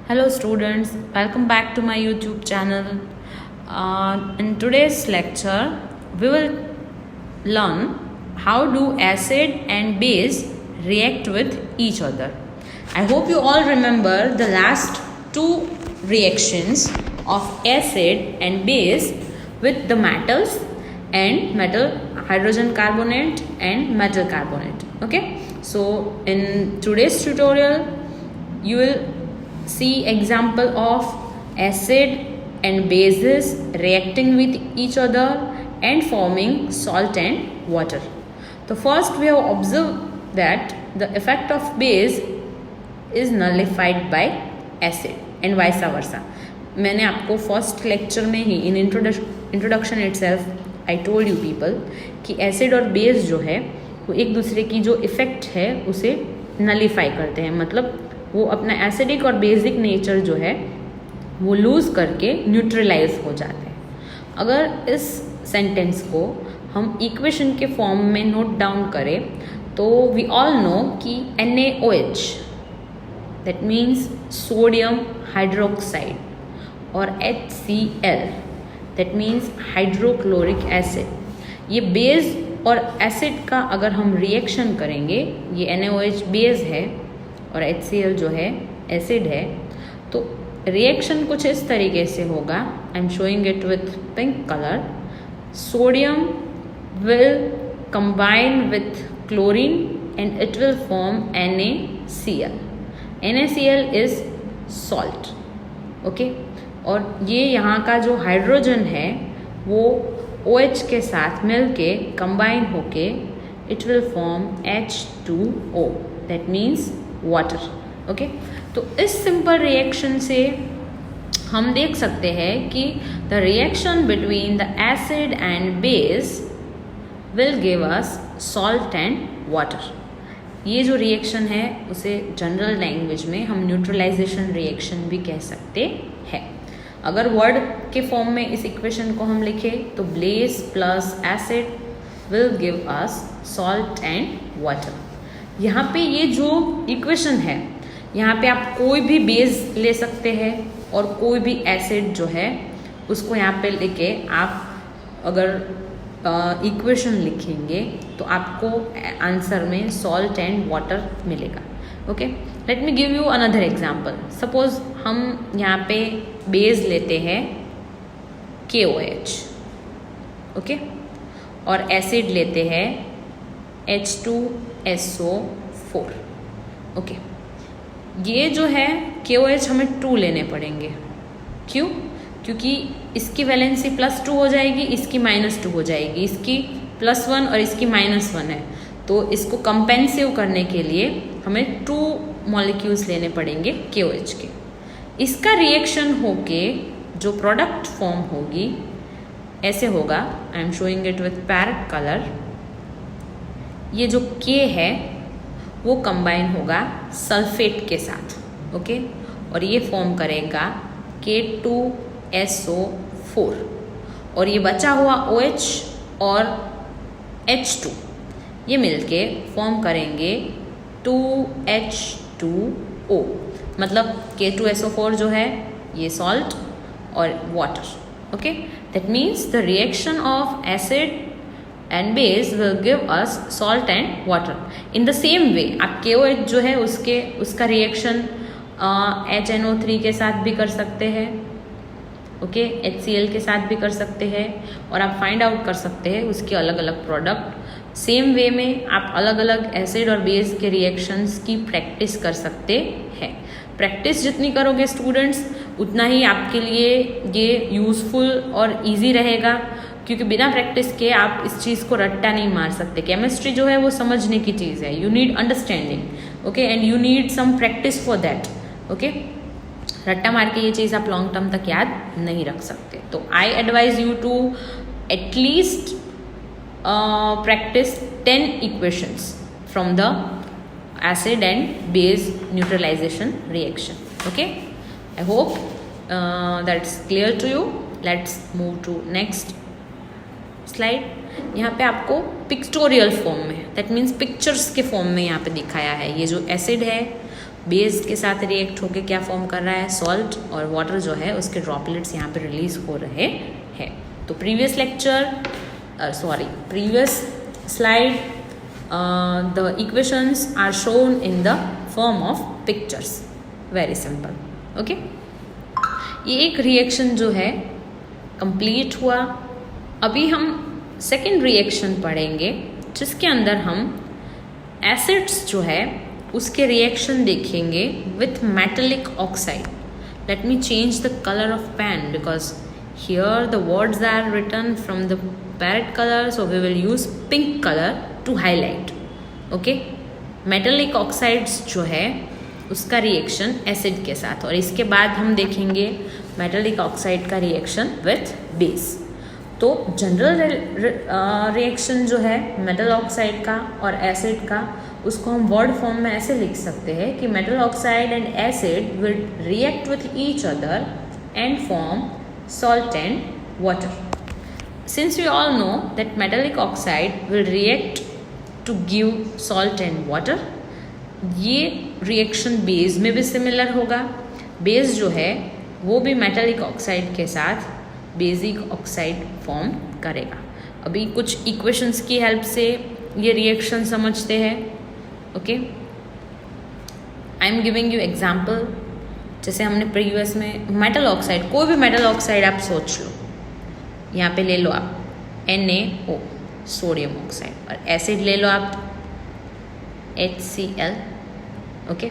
Hello students, welcome back to my YouTube channel. In today's lecture, we will learn how do acid and base react with each other. I hope you all remember the last two reactions of acid and base with the metals and metal hydrogen carbonate and metal carbonate. Okay, so in today's tutorial, you will see example of acid and bases reacting with each other and forming salt and water. So first we have observed that the effect of base is nullified by acid and vice versa. मैंने आपको first lecture में ही in introduction itself I told you people कि acid और base जो है वो एक दूसरे की जो इफेक्ट है उसे नलीफाई करते हैं, मतलब वो अपना एसिडिक और बेसिक नेचर जो है वो लूज करके न्यूट्रलाइज हो जाते हैं. अगर इस सेंटेंस को हम इक्वेशन के फॉर्म में नोट डाउन करें तो वी ऑल नो कि NaOH that means sodium hydroxide और HCl that means hydrochloric acid, ये बेस और एसिड का अगर हम रिएक्शन करेंगे, ये NaOH बेस है और HCl जो है एसिड है, तो रिएक्शन कुछ इस तरीके से होगा. I am showing it with pink colour. Sodium will combine with chlorine and it will form NaCl. NaCl is salt. Okay, और ये यहाँ का जो हाइड्रोजन है वो OH के साथ मिलके कंबाइन होके it will form H2O that means water. Okay, तो इस सिंपल रिएक्शन से हम देख सकते हैं कि the reaction between the acid and base will give us salt and water. ये जो रिएक्शन है उसे जनरल लैंग्वेज में हम न्यूट्रलाइजेशन रिएक्शन भी कह सकते हैं. अगर वर्ड के फॉर्म में इस इक्वेशन को हम लिखें तो base plus acid will give us salt and water. यहाँ पे ये जो इक्वेशन है, यहाँ पे आप कोई भी बेस ले सकते हैं और कोई भी एसिड जो है उसको यहाँ पे लेके आप अगर इक्वेशन लिखेंगे तो आपको आंसर में सॉल्ट एंड वाटर मिलेगा. Okay, let me give you another example. Suppose हम यहाँ पे बेस लेते हैं KOH, ओके, और एसिड लेते हैं H2SO4. ओके, ये जो है KOH हमें 2 लेने पड़ेंगे. क्यों? क्योंकि इसकी वैलेंसी +2 हो जाएगी, इसकी -2 हो जाएगी, इसकी +1 और इसकी -1 है, तो इसको कंपेंसिव करने के लिए हमें 2 मॉलिक्यूल्स लेने पड़ेंगे KOH के. इसका रिएक्शन होके जो प्रोडक्ट फॉर्म होगी ऐसे होगा. I am showing it with parrot colour. ये जो K है वो कंबाइन होगा सल्फेट के साथ. ओके, और ये फॉर्म करेगा K2SO4 और ये बचा हुआ OH और H2 ये मिलके फॉर्म करेंगे 2H2O, मतलब K2SO4 जो है ये सॉल्ट और water. Okay, that means the reaction of acid and base will give us salt and water. In the same way आप KOH जो है उसका रिएक्शन HNO3 के साथ भी कर सकते हैं. ओके, HCl के साथ भी कर सकते हैं और आप फाइंड आउट कर सकते हैं उसके अलग अलग प्रोडक्ट. सेम वे में आप अलग अलग एसिड और बेस के रिएक्शंस की प्रैक्टिस कर सकते हैं. प्रैक्टिस जितनी करोगे स्टूडेंट्स उतना ही आपके लिए ये यूज़फुल और इजी रहेगा, क्योंकि बिना प्रैक्टिस के आप इस चीज़ को रट्टा नहीं मार सकते. केमिस्ट्री जो है वो समझने की चीज़ है. You need understanding, okay, and you need some practice for that. Okay, रट्टा मार के ये चीज़ आप लॉन्ग टर्म तक याद नहीं रख सकते. तो I advise you to at least practice 10 equations from the acid and base neutralization reaction. Okay, I hope that's clear to you. Let's move to next slide. यहाँ पे आपको पिक्टोरियल फॉर्म में, दैट मीन्स पिक्चर्स के form में यहाँ पे दिखाया है. ये जो एसिड है बेस के साथ रिएक्ट होके क्या फॉर्म कर रहा है, सॉल्ट, और वाटर जो है उसके ड्रॉपलेट्स यहाँ पे रिलीज हो रहे हैं। तो previous slide the equations are shown in the form of pictures, very simple. Okay, ये एक रिएक्शन जो है कंप्लीट हुआ। अभी हम सेकेंड रिएक्शन पढ़ेंगे जिसके अंदर हम एसिड्स जो है उसके रिएक्शन देखेंगे with metallic oxide. Let me change the colour of pen because here the words are written from the parrot colour, so we will use pink colour to highlight. Okay, metallic oxides जो है उसका reaction acid के साथ, और इसके बाद हम देखेंगे मेटेलिक ऑक्साइड का रिएक्शन विथ बेस। तो जनरल रिएक्शन जो है मेटल ऑक्साइड का और एसिड का, उसको हम वर्ड फॉर्म में ऐसे लिख सकते हैं कि metal oxide and acid will react with each other and form salt and water. Since we all know that metallic oxide will react to give salt and water, ये रिएक्शन बेस में भी similar होगा। Base जो है वो भी metallic oxide के साथ बेसिक ऑक्साइड फॉर्म करेगा। अभी कुछ इक्वेशंस की हेल्प से ये रिएक्शन समझते हैं। Okay, I am giving you example. जैसे हमने प्रीवियस में मेटल ऑक्साइड, कोई भी मेटल ऑक्साइड आप सोच लो, यहाँ पे ले लो आप NaO सोडियम ऑक्साइड, और एसिड ले लो आप HCl। Okay,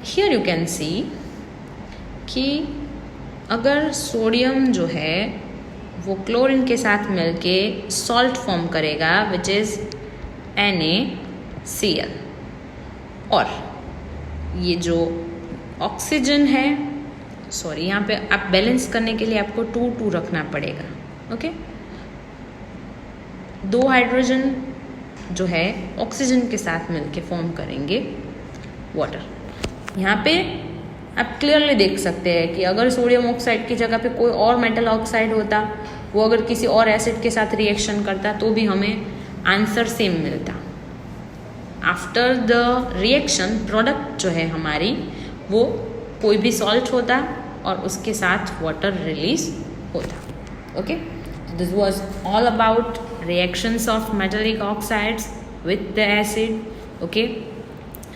here you can see कि अगर सोडियम जो है वो क्लोरीन के साथ मिलके सॉल्ट फॉर्म करेगा विच इज़ NaCl, और ये जो ऑक्सीजन है, सॉरी यहाँ पे आप बैलेंस करने के लिए आपको 2 रखना पड़ेगा। ओके, 2 हाइड्रोजन जो है ऑक्सीजन के साथ मिलके फॉर्म करेंगे वाटर। यहाँ पे आप क्लियरली देख सकते हैं कि अगर सोडियम ऑक्साइड की जगह पे कोई और मेटल ऑक्साइड होता, वो अगर किसी और एसिड के साथ रिएक्शन करता, तो भी हमें आंसर सेम मिलता। आफ्टर द रिएक्शन प्रोडक्ट जो है हमारी वो कोई भी सॉल्ट होता और उसके साथ वाटर रिलीज होता। Okay, this was all about reactions of metallic oxides with the acid. Okay,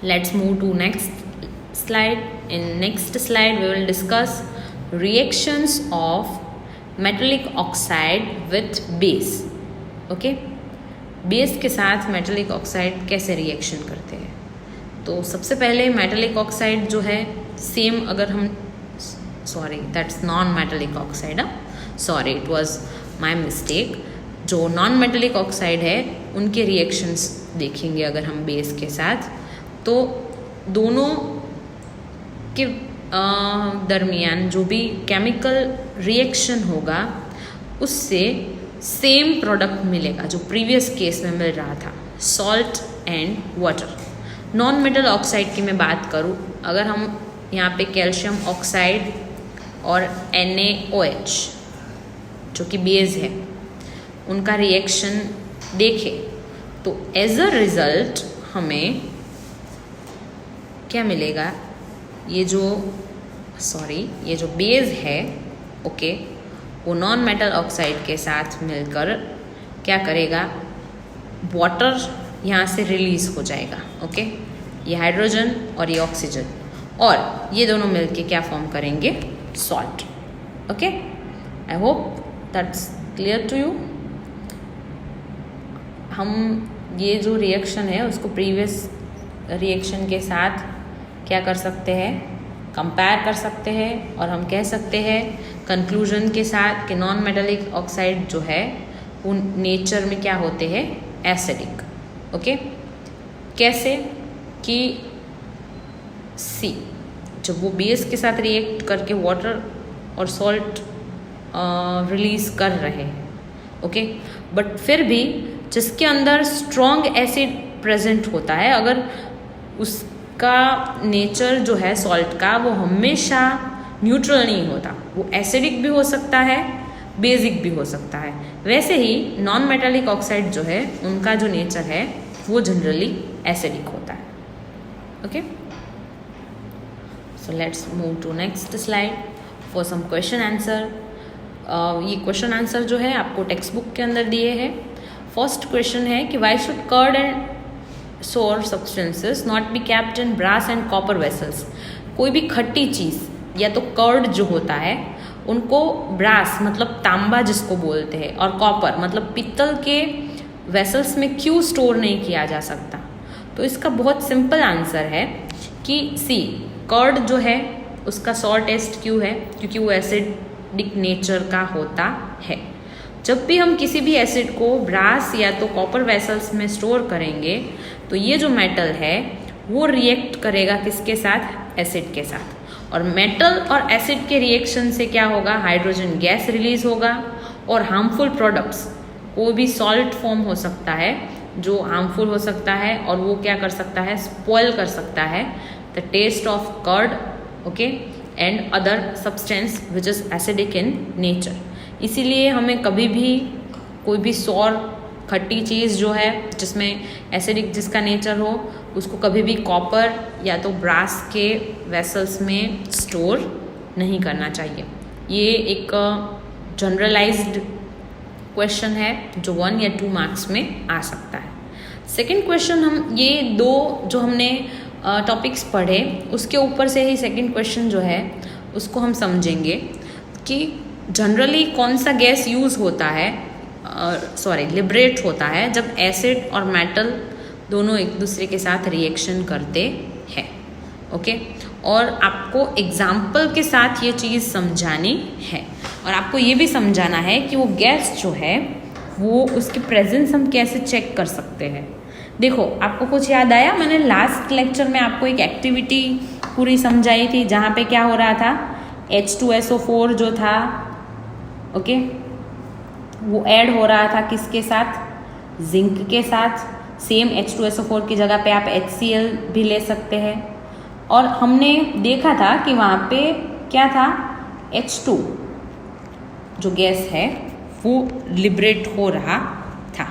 let's move to next slide. In next slide we will discuss reactions of metallic oxide with base. Okay, base के साथ metallic oxide कैसे reaction करते हैं। तो सबसे पहले metallic oxide जो है सेम, अगर हम sorry that's non metallic oxide, sorry it was my mistake. जो नॉन मेटालिक ऑक्साइड है उनके रिएक्शंस देखेंगे अगर हम बेस के साथ, तो दोनों के दरमियान जो भी केमिकल रिएक्शन होगा उससे सेम प्रोडक्ट मिलेगा जो प्रीवियस केस में मिल रहा था, salt and water. Non metal oxide की मैं बात करूँ, अगर हम यहाँ पे कैल्शियम ऑक्साइड और NaOH जो कि बेस है उनका रिएक्शन देखें तो एज अ रिजल्ट हमें क्या मिलेगा, ये जो बेस है ओके, वो नॉन मेटल ऑक्साइड के साथ मिलकर क्या करेगा, वाटर यहाँ से रिलीज हो जाएगा। ओके, ये हाइड्रोजन और ये ऑक्सीजन, और ये दोनों मिलके क्या फॉर्म करेंगे, salt. Okay, I hope that's clear to you. हम ये जो रिएक्शन है उसको प्रीवियस रिएक्शन के साथ क्या कर सकते हैं, कंपेयर कर सकते हैं, और हम कह सकते हैं कंक्लूजन के साथ कि नॉन मेटालिक ऑक्साइड जो है वो नेचर में क्या होते हैं, एसिडिक। ओके, कैसे कि सी जब वो बेस के साथ रिएक्ट करके वाटर और सॉल्ट रिलीज कर रहे हैं, ओके, बट फिर भी जिसके अंदर स्ट्रॉन्ग एसिड प्रेजेंट होता है, अगर उसका नेचर जो है सॉल्ट का वो हमेशा न्यूट्रल नहीं होता, वो एसिडिक भी हो सकता है, बेसिक भी हो सकता है। वैसे ही नॉन मेटालिक ऑक्साइड जो है उनका जो नेचर है वो जनरली एसिडिक होता है। Okay, So let's move to next slide for some question answer. ये क्वेश्चन आंसर जो है आपको टेक्स्ट बुक के अंदर दिए हैं. फर्स्ट क्वेश्चन है कि why should curd and sour substances not be kept in brass and copper vessels. कोई भी खट्टी चीज़ या तो कर्ड जो होता है उनको ब्रास मतलब तांबा जिसको बोलते हैं और कॉपर मतलब पित्तल के वेसल्स में क्यों स्टोर नहीं किया जा सकता. तो इसका बहुत सिंपल आंसर है कि सी कर्ड जो है उसका सॉर टेस्ट क्यों है, क्योंकि वो एसिडिक नेचर का होता है. जब भी हम किसी भी एसिड को ब्रास या तो कॉपर वेसल्स में स्टोर करेंगे तो ये जो मेटल है वो रिएक्ट करेगा किसके साथ, एसिड के साथ. और मेटल और एसिड के रिएक्शन से क्या होगा, हाइड्रोजन गैस रिलीज होगा और हार्मफुल प्रोडक्ट्स, कोई भी सॉल्ट फॉर्म हो सकता है जो हार्मफुल हो सकता है और वो क्या कर सकता है, स्पॉइल कर सकता है the taste of curd, okay, and other substance which is acidic in nature. इसीलिए हमें कभी भी कोई भी सॉर खट्टी चीज़ जो है जिसमें एसिडिक जिसका नेचर हो उसको कभी भी कॉपर या तो ब्रास के वेसल्स में स्टोर नहीं करना चाहिए. ये एक जनरलाइज्ड क्वेश्चन है जो 1 या 2 मार्क्स में आ सकता है. सेकंड क्वेश्चन, हम ये दो जो हमने टॉपिक्स पढ़े उसके ऊपर से ही सेकंड क्वेश्चन जो है उसको हम समझेंगे कि जनरली कौन सा गैस यूज़ होता है, लिबरेट होता है जब एसिड और मेटल दोनों एक दूसरे के साथ रिएक्शन करते हैं. ओके, और आपको एग्जाम्पल के साथ ये चीज़ समझानी है और आपको ये भी समझाना है कि वो गैस जो है वो उसकी प्रेजेंस हम कैसे चेक कर सकते हैं. देखो, आपको कुछ याद आया, मैंने लास्ट लेक्चर में आपको एक एक्टिविटी पूरी समझाई थी जहाँ पे क्या हो रहा था, H2SO4 जो था, ओके, वो ऐड हो रहा था किसके साथ, जिंक के साथ. सेम H2SO4 की जगह पे आप HCl भी ले सकते हैं. और हमने देखा था कि वहाँ पे क्या था, H2 जो गैस है वो लिबरेट हो रहा था.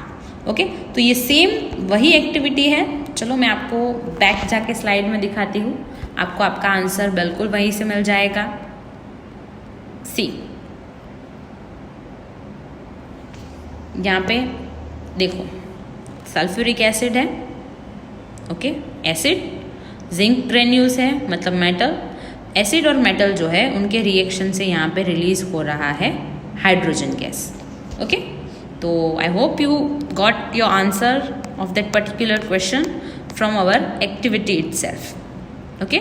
ओके, तो ये सेम वही एक्टिविटी है. चलो मैं आपको बैक जाके स्लाइड में दिखाती हूँ, आपको आपका आंसर बिल्कुल वहीं से मिल जाएगा. सी, यहाँ पे देखो सल्फ्यूरिक एसिड है, ओके, एसिड, जिंक ग्रेन्यूल्स है मतलब मेटल. एसिड और मेटल जो है उनके रिएक्शन से यहाँ पे रिलीज हो रहा है हाइड्रोजन गैस. ओके, तो I hope you got your answer of that particular question from our activity itself. Okay,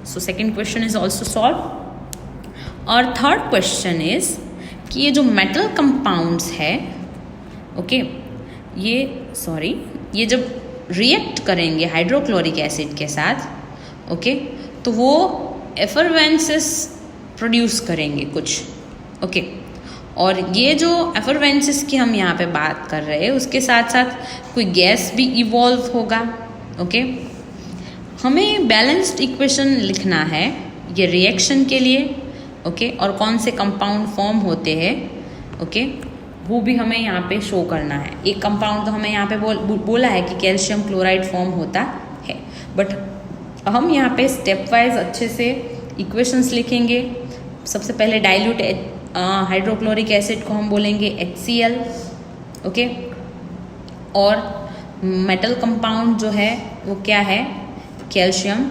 so second question is also solve. और थर्ड क्वेश्चन इज कि ये जो मेटल कंपाउंड्स है, ओके, ये जब रिएक्ट करेंगे hydrochloric acid के साथ, ओके, तो वो एफरवेंसेस प्रोड्यूस करेंगे कुछ. ओके, और ये जो एफरवेंसेस की हम यहाँ पे बात कर रहे हैं उसके साथ साथ कोई गैस भी इवॉल्व होगा. ओके, हमें बैलेंस्ड इक्वेशन लिखना है ये रिएक्शन के लिए. ओके, और कौन से कंपाउंड फॉर्म होते हैं, ओके, वो भी हमें यहाँ पे शो करना है. एक कंपाउंड तो हमें यहाँ पे बोला है कि कैल्शियम क्लोराइड फॉर्म होता है, बट हम यहाँ पे स्टेप वाइज अच्छे से इक्वेशंस लिखेंगे. सबसे पहले डाइल्यूट हाइड्रोक्लोरिक एसिड को हम बोलेंगे HCl, ओके, और मेटल कंपाउंड जो है वो क्या है, कैल्शियम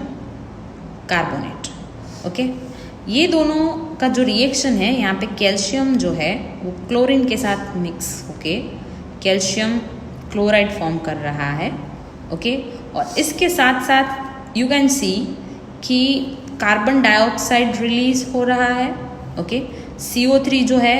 कार्बोनेट. ओके, ये दोनों का जो रिएक्शन है यहाँ पे कैल्शियम जो है वो क्लोरीन के साथ मिक्स होके कैल्शियम क्लोराइड फॉर्म कर रहा है. ओके, और इसके साथ साथ यू कैन सी कि कार्बन डाइऑक्साइड रिलीज हो रहा है. ओके, CO3 जो है